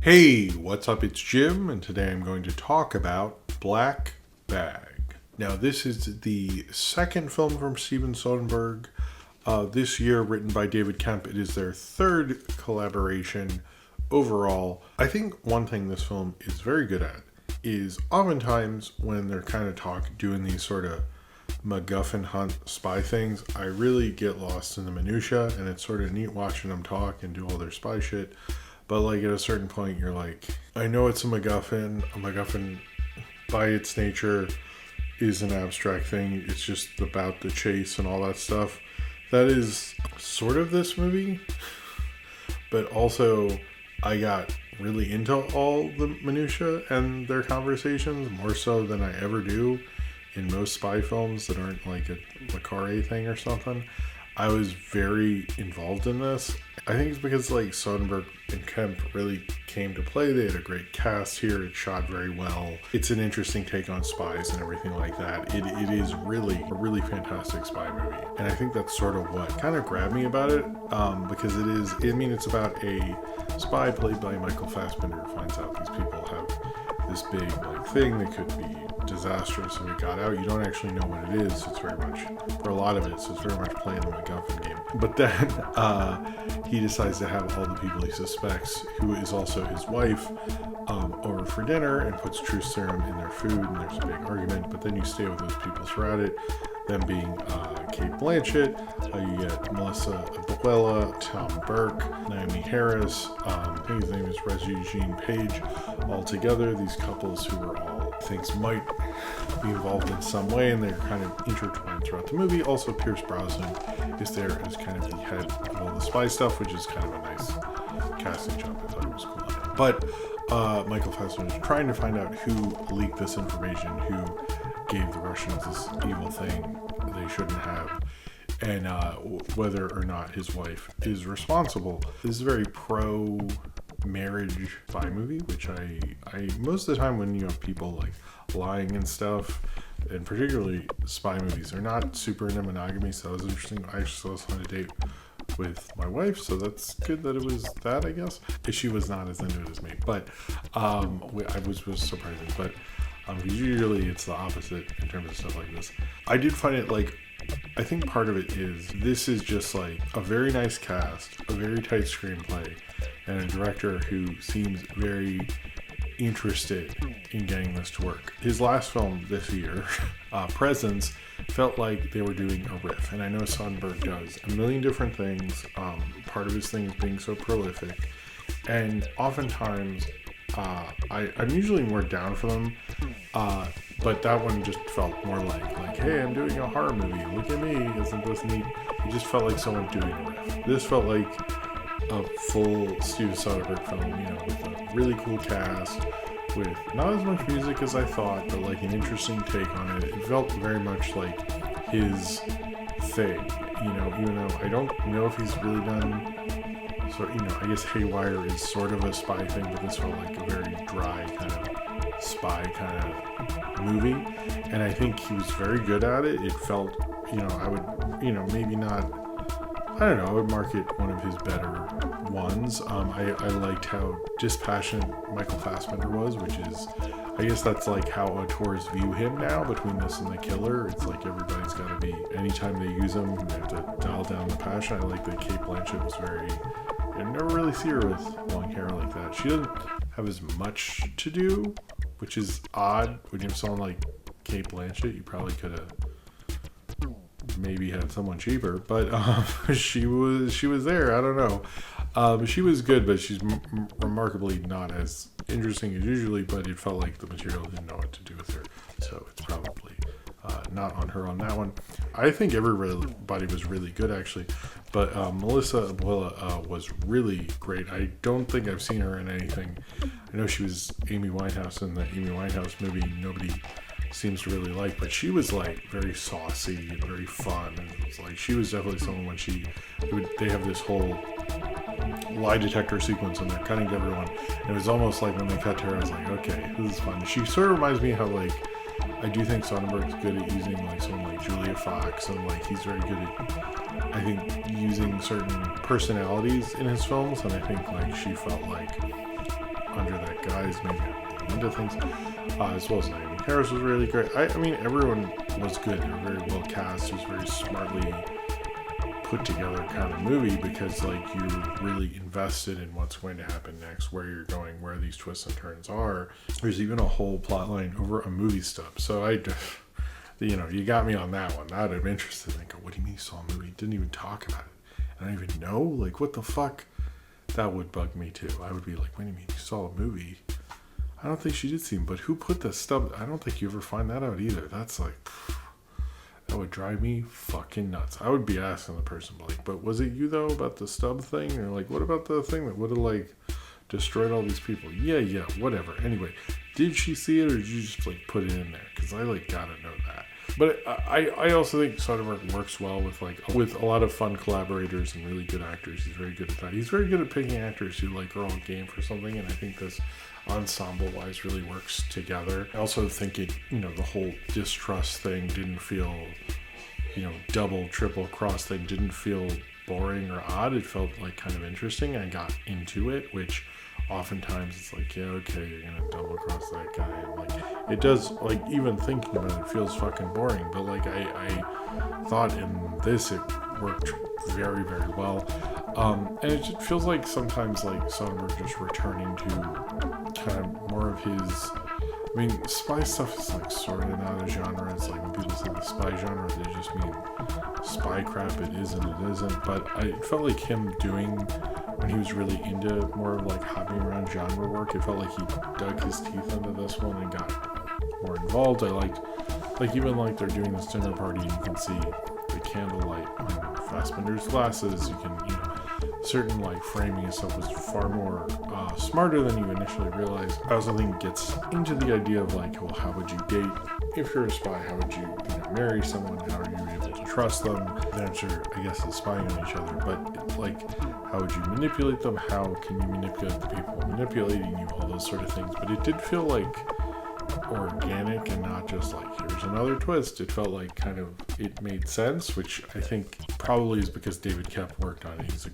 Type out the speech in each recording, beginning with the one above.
Hey, what's up? It's Jim, and today I'm going to talk about Black Bag. Now, this is the second film from Steven Soderbergh this year, written by David Kemp. It is their third collaboration overall. I think one thing this film is very good at is oftentimes when they're kind of doing these sort of MacGuffin hunt spy things, I really get lost in the minutia, and it's sort of neat watching them talk and do all their spy shit. But like at a certain point, you're like, I know it's a MacGuffin. A MacGuffin, by its nature, is an abstract thing. It's just about the chase and all that stuff. That is sort of this movie. But also, I got really into all the minutia and their conversations, more so than I ever do in most spy films that aren't like a Le Carré thing or something. I was very involved in this. I think it's because like Soderbergh and Kemp really came to play. They had a great cast here. It shot very well. It's an interesting take on spies and everything like that. It is really a really fantastic spy movie. And I think that's sort of what kind of grabbed me about it. Because it's about a spy played by Michael Fassbender who finds out these people have this big like thing that could be disastrous if it got out. You don't actually know what it is. It's very much, for a lot of it, so it's very much playing the MacGuffin game. But then he decides to have all the people he suspects, who is also his wife, over for dinner and puts truth serum in their food, and there's a big argument. But then you stay with those people throughout it, them being Kate Blanchett, you get Melissa Abuela, Tom Burke, Naomi Harris, I think his name is Reggie Page. All together, these couples who are all things might be involved in some way, and they're kind of intertwined throughout the movie. Also, Pierce Brosnan is there as kind of the head of all the spy stuff, which is kind of a nice casting job. I thought it was cool. But Michael Fassbender is trying to find out who leaked this information, who gave the Russians this evil thing they shouldn't have, and whether or not his wife is responsible. This is a very pro-marriage spy movie, which I most of the time when you have people like lying and stuff, and particularly spy movies, they're not super into monogamy, so that was interesting. I actually saw this on a date with my wife, so that's good that it was that, I guess. She was not as into it as me, but I was surprising. But usually it's the opposite in terms of stuff like this. I did find it like, I think part of it is this is just like a very nice cast, a very tight screenplay, and a director who seems very interested in getting this to work. His last film this year, Presence, felt like they were doing a riff, and I know Soderbergh does a million different things. Part of his thing is being so prolific, and oftentimes I'm usually more down for them, but that one just felt more like hey, I'm doing a horror movie, look at me, isn't this neat? It just felt like someone doing a riff. This felt like a full Steven Soderbergh film, with a really cool cast, with not as much music as I thought, but like an interesting take on it. It felt very much like his thing, even though I don't know if he's really done, I guess Haywire is sort of a spy thing, but this felt like a very dry kind of spy kind of movie, and I think he was very good at it. It felt, I would, maybe not, I don't know, I would mark it one of his better ones. I liked how dispassionate Michael Fassbender was, which is, I guess that's like how auteurs view him now. Between this and The Killer, it's like everybody's got to be, anytime they use him, they have to dial down the passion. I like that Kate Blanchett was very, I never really see her with long hair like that. She doesn't have as much to do, which is odd. When you have someone like Kate Blanchett, you probably could have maybe had someone cheaper, but she was there. I don't know. She was good, but she's remarkably not as interesting as usually, but it felt like the material didn't know what to do with her, so it's probably not on her on that one. I think everybody was really good, actually, but Melissa Abuela was really great. I don't think I've seen her in anything. I know she was Amy Winehouse in the Amy Winehouse movie nobody seems to really like, but she was like very saucy and very fun, and it was like she was definitely someone when they have this whole lie detector sequence and they're cutting to everyone, and it was almost like when they cut to her, I was like, okay, this is fun. She sort of reminds me how like I do think Soderbergh's good at using like someone like Julia Fox, and like he's very good at, I think, using certain personalities in his films, and I think like she felt like guys maybe I'm into things, as well as Naomi Harris was really great. I mean, everyone was good. They were very well cast. It was very smartly put together kind of movie because like you're really invested in what's going to happen next, where you're going, where these twists and turns are. There's even a whole plot line over a movie stub. So you got me on that one. That I'm interested in. Go, what do you mean you saw a movie? Didn't even talk about it. And I don't even know. Like, what the fuck? That would bug me too. I would be like, what do you mean you saw a movie? I don't think she did see him, but who put the stub? I don't think you ever find that out either. That's like, that would drive me fucking nuts. I would be asking the person, like, but was it you though about the stub thing? Or like, what about the thing that would have like destroyed all these people? Yeah, whatever. Anyway, did she see it or did you just like put it in there? Because I like gotta know that. But I also think Soderbergh works well with a lot of fun collaborators and really good actors. He's very good at that. He's very good at picking actors who like are all game for something, and I think this ensemble-wise really works together. I also think the whole distrust thing didn't feel, double, triple cross thing didn't feel boring or odd. It felt like kind of interesting. I got into it, which oftentimes it's like, yeah, okay, you're gonna double cross that guy, and like it does, like even thinking about it feels fucking boring, but like I thought in this it worked very, very well, and it just feels like sometimes like Soderbergh just returning to kind of more of his, I mean, spy stuff is like sort of not a genre. It's like when people say the spy genre, they just mean spy crap. It is and it isn't. But I felt like him doing, when he was really into more of like hopping around genre work, it felt like he dug his teeth into this one and got more involved. I liked, like even like they're doing this dinner party, and you can see the candlelight on Fassbender's glasses. You can, certain like framing and stuff was far more smarter than you initially realized. I also think it gets into the idea of like, well, how would you date if you're a spy? How would you, marry someone? How are you able to trust them? The answer, I guess, is spying on each other. But like, how would you manipulate them? How can you manipulate the people manipulating you? All those sort of things. But it did feel like organic and not just like, here's another twist. It felt like kind of, it made sense, which I think probably is because David Koepp worked on it.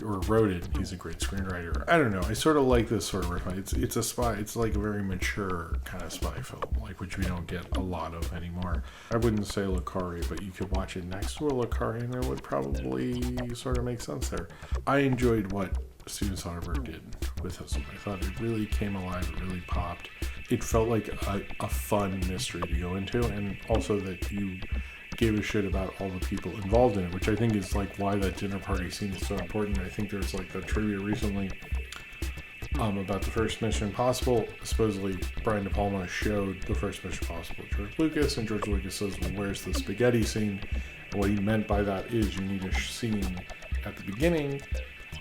Or wrote it, and he's a great screenwriter. I don't know, I sort of like this sort of refinement. It's a spy, it's like a very mature kind of spy film, like which we don't get a lot of anymore. I wouldn't say Le Carré, but you could watch it next to a Le Carré and it would probably sort of make sense there. I enjoyed what Steven Soderbergh did with this one. I thought it really came alive, it really popped. It felt like a fun mystery to go into, and also that you gave a shit about all the people involved in it, which I think is like why that dinner party scene is so important. I think there's like a trivia recently about the first Mission Impossible. Supposedly Brian De Palma showed the first Mission Impossible to George Lucas, and George Lucas says, well, where's the spaghetti scene? And what he meant by that is you need a scene at the beginning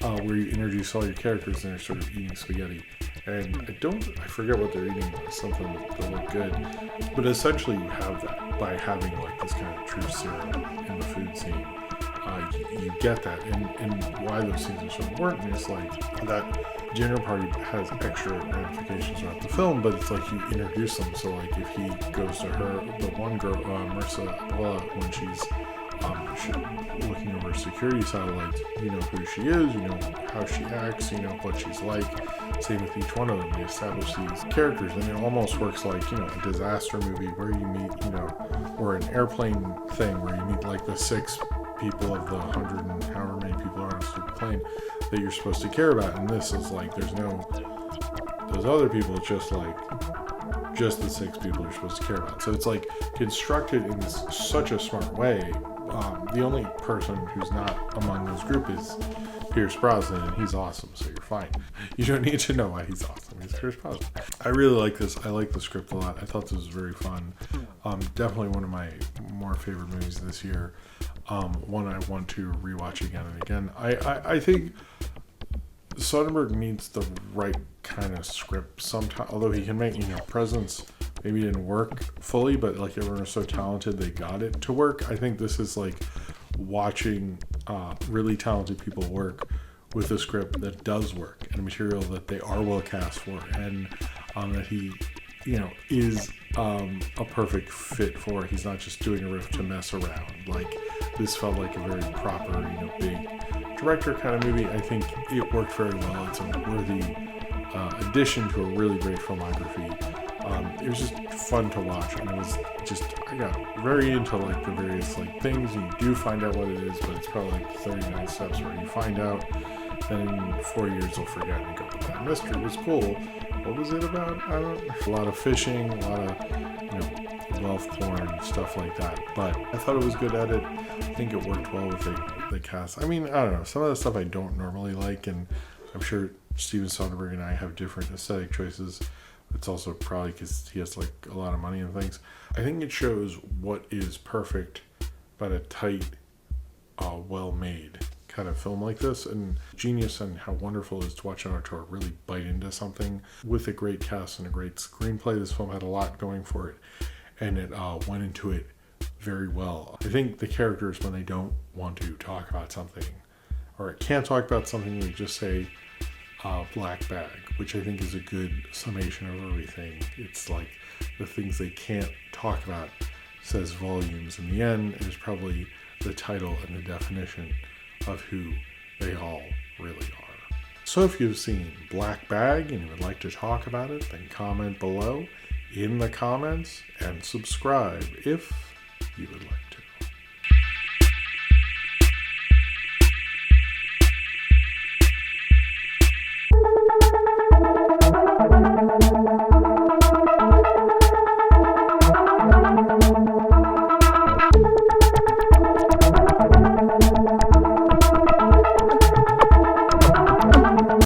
where you introduce all your characters and they're sort of eating spaghetti. And I forget what they're eating, something that look good. But essentially you have that by having like this kind of truth serum in the food scene. You get that. And why those scenes are so important is like that dinner party has extra ramifications throughout the film, but it's like you introduce them. So like if he goes to her, the one girl, Marissa Bella, when she's looking over security satellites, you know who she is, you know how she acts, you know what she's like. Same with each one of them. They establish these characters, and it almost works like, a disaster movie where you meet, or an airplane thing where you meet like the 6 people of the 100 and however many people are on a stupid plane that you're supposed to care about. And this is like, there's no those other people, it's just the 6 people you're supposed to care about. So it's like constructed in such a smart way. The only person who's not among this group is Pierce Brosnan, and he's awesome, so you're fine. You don't need to know why he's awesome. He's Pierce Brosnan. I really like this. I like the script a lot. I thought this was very fun. Definitely one of my more favorite movies this year. One I want to rewatch again and again. I think Soderbergh needs the right kind of script sometimes, although he can make, Presence maybe didn't work fully, but like everyone was so talented they got it to work. I think this is like watching really talented people work with a script that does work and a material that they are well cast for, and that he is a perfect fit for. He's not just doing a riff to mess around. Like, this felt like a very proper, big director kind of movie. I think it worked very well. It's a worthy addition to a really great filmography. It was just fun to watch, and it was just, I got very into like the various like things. You do find out what it is, but it's probably like 39 steps where you find out, then in 4 years you'll forget and go, that mystery was cool. What was it about? I don't know. A lot of fishing, a lot of, wealth porn, stuff like that. But I thought it was good edit. I think it worked well with the cast. I mean, I don't know. Some of the stuff I don't normally like, and I'm sure Steven Soderbergh and I have different aesthetic choices. It's also probably because he has like a lot of money and things. I think it shows what is perfect about a tight, well-made kind of film like this, and genius and how wonderful it is to watch an auteur really bite into something with a great cast and a great screenplay. This film had a lot going for it, and it went into it very well. I think the characters, when they don't want to talk about something or can't talk about something, they just say black bag, which I think is a good summation of everything. It's like the things they can't talk about says volumes. In the end, it is probably the title and the definition of who they all really are. So if you've seen Black Bag and you would like to talk about it, then comment below in the comments and subscribe if you would like.